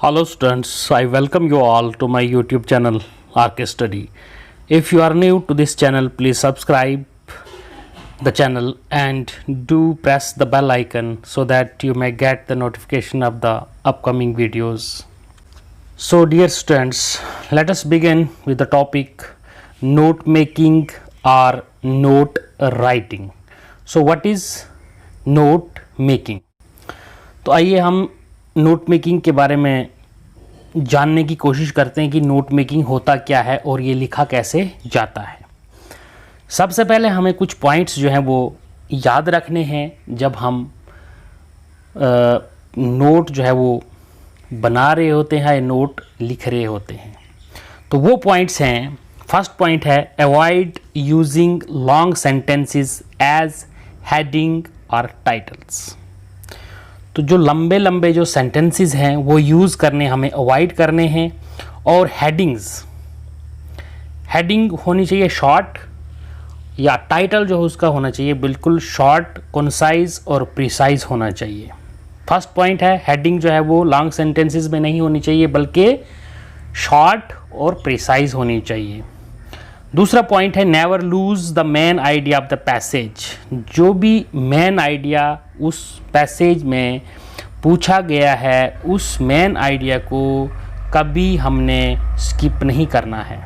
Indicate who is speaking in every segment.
Speaker 1: Hello students, I welcome you all to my YouTube channel RK Study. If you are new to this channel, please subscribe the channel and do press the bell icon so that you may get the notification of the upcoming videos. So dear students, let us begin with the topic note making or note writing. So what is note making? तो आइए हम note making के बारे में जानने की कोशिश करते हैं कि नोट मेकिंग होता क्या है और ये लिखा कैसे जाता है। सबसे पहले हमें कुछ पॉइंट्स जो हैं वो याद रखने हैं जब हम नोट जो है वो बना रहे होते हैं या नोट लिख रहे होते हैं। तो वो पॉइंट्स हैं, फर्स्ट पॉइंट है avoid using long sentences as heading और टाइटल्स। तो जो लंबे लंबे जो सेंटेंसेस हैं वो यूज़ करने हमें अवॉइड करने हैं। और हेडिंग होनी चाहिए शॉर्ट, या टाइटल जो है उसका होना चाहिए बिल्कुल शॉर्ट, कंसाइज और प्रिसाइज होना चाहिए। फर्स्ट पॉइंट है हेडिंग जो है वो लॉन्ग सेंटेंसेस में नहीं होनी चाहिए बल्कि शॉर्ट और प्रिसाइज होनी चाहिए। दूसरा पॉइंट है never lose the main idea of the passage. जो भी मेन आइडिया उस पैसेज में पूछा गया है उस मेन आइडिया को कभी हमने स्किप नहीं करना है।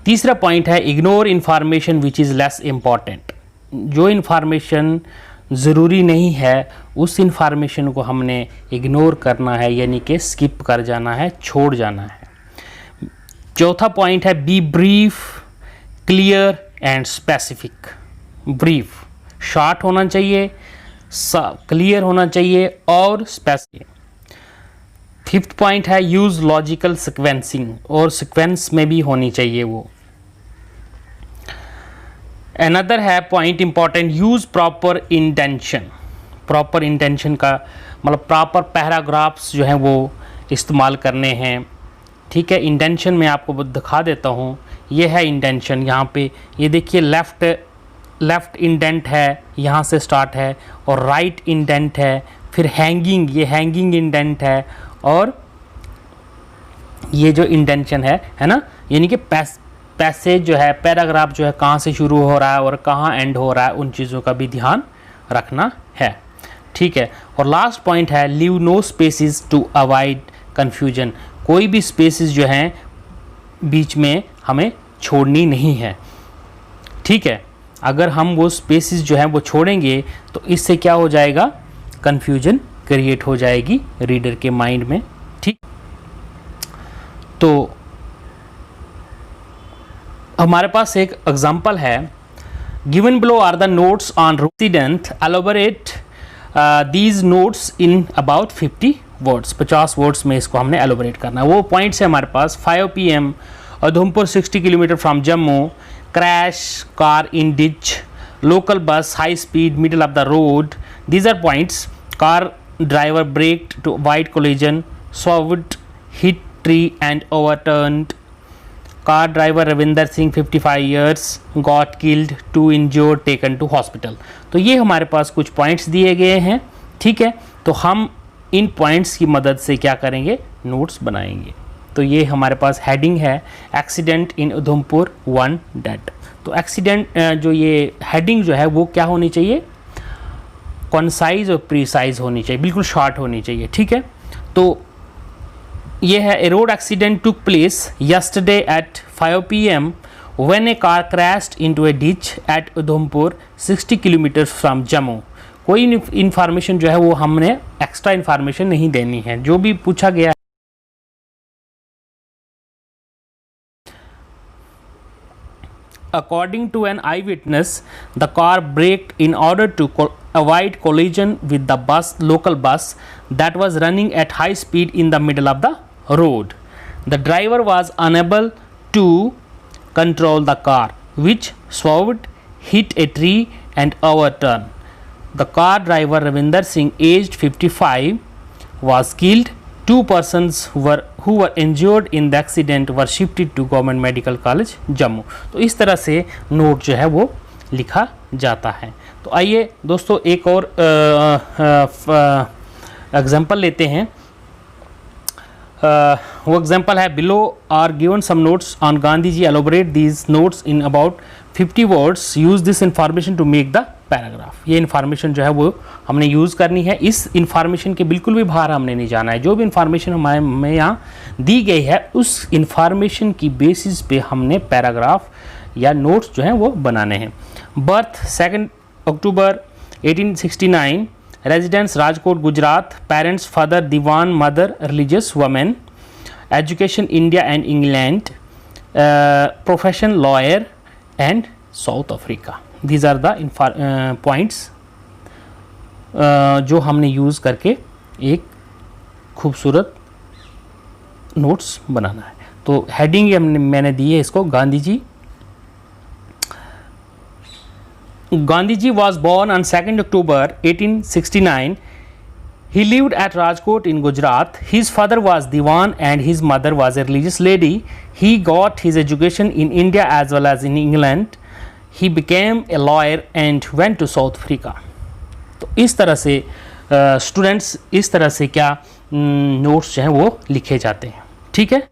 Speaker 1: तीसरा पॉइंट है ignore information which is less important. जो इन्फॉर्मेशन ज़रूरी नहीं है उस इन्फॉर्मेशन को हमने इग्नोर करना है, यानी कि स्किप कर जाना है, छोड़ जाना है। चौथा पॉइंट है B brief, clear and specific. Brief short होना चाहिए, क्लियर होना चाहिए और स्पेसिफिक। फिफ्थ पॉइंट है यूज़ लॉजिकल सीक्वेंसिंग, और सीक्वेंस में भी होनी चाहिए वो। अनदर है point important use proper intention. Proper intention का मतलब प्रॉपर पैराग्राफ्स जो हैं वो इस्तेमाल करने हैं। ठीक है, इंटेंशन मैं आपको दिखा देता हूँ। ये है इंटेंशन, यहाँ पे ये देखिए लेफ़्ट इंडेंट है, यहाँ से स्टार्ट है, और राइट इंडेंट है, फिर हैंगिंग, ये हैंगिंग इंडेंट है, और ये जो इंटेंशन है ना, यानी कि पैसेज जो है, पैराग्राफ जो है कहाँ से शुरू हो रहा है और कहाँ एंड हो रहा है, उन चीज़ों का भी ध्यान रखना है। ठीक है, और लास्ट पॉइंट है leave no spaces to avoid confusion. कोई भी स्पेसिस जो हैं बीच में हमें छोड़नी नहीं है। ठीक है, अगर हम वो स्पेसिस जो हैं वो छोड़ेंगे तो इससे क्या हो जाएगा, कन्फ्यूजन क्रिएट हो जाएगी रीडर के माइंड में। ठीक, तो हमारे पास एक एग्जांपल है given below are the notes on resident elaborate these notes in about 50 words. 50 words में इसको हमने एलोबरेट करना है। वो पॉइंट्स है हमारे पास 5 PM Udhampur 60 kilometre from Jammu, crash car in ditch, local bus high speed middle of the road. These are points. Car driver braked to avoid collision, swerved, hit tree and overturned. Car driver Ravinder Singh 55 years got killed, 2 injured, taken to hospital। तो ये हमारे पास कुछ points दिए गए हैं। ठीक है, तो हम इन पॉइंट्स की मदद से क्या करेंगे, नोट्स बनाएंगे। तो ये हमारे पास हेडिंग है एक्सीडेंट इन उधमपुर 1 डेड। तो एक्सीडेंट जो ये हेडिंग जो है वो क्या होनी चाहिए, कॉन्साइज और प्रीसाइज होनी चाहिए, बिल्कुल शॉर्ट होनी चाहिए। ठीक है, तो ये है a road accident took place yesterday at 5 PM when a car crashed into a ditch at Udhampur 60 kilometre from Jammu. कोई इन्फॉर्मेशन जो है वो हमने एक्स्ट्रा इन्फॉर्मेशन नहीं देनी है, जो भी पूछा गया है। According to an eyewitness, the car braked in order to avoid collision with the local bus that was running at high speed in the middle of the road. The driver was unable to control the car, which swerved, hit a tree and overturned. The car driver Ravinder Singh, aged 55, was killed. 2 persons who were injured in the accident were shifted to Government Medical College, Jammu। तो इस तरह से note जो है वो लिखा जाता है। तो आइए दोस्तों एक और एग्जाम्पल लेते हैं वो एग्जाम्पल है, below are given some notes on Gandhi ji, elaborate these notes in about 50 words, use this information to make the paragraph. ये इन्फॉर्मेशन जो है वो हमने यूज़ करनी है। इस इन्फॉर्मेशन के बिल्कुल भी बाहर हमने नहीं जाना है। जो भी इन्फॉर्मेशन हमें यहाँ दी गई है उस इन्फॉर्मेशन की बेसिस पे हमने पैराग्राफ या नोट्स जो हैं वो बनाने हैं। Birth 2 October 1869, residence Rajkot Gujarat, parents father diwan, mother religious women, education India and England, profession lawyer and South Africa. These are the points जो हमने यूज़ करके एक खूबसूरत नोट्स बनाना है। तो हेडिंग मैंने दी है इसको, Gandhi ji. Gandhiji was born on 2nd October 1869. He lived at Rajkot in Gujarat. His father was Diwan and his mother was a religious lady. He got his education in India as well as in England. He became a lawyer and went to South Africa. तो इस तरह से students इस तरह से क्या notes जो हैं वो लिखे जाते हैं। ठीक है।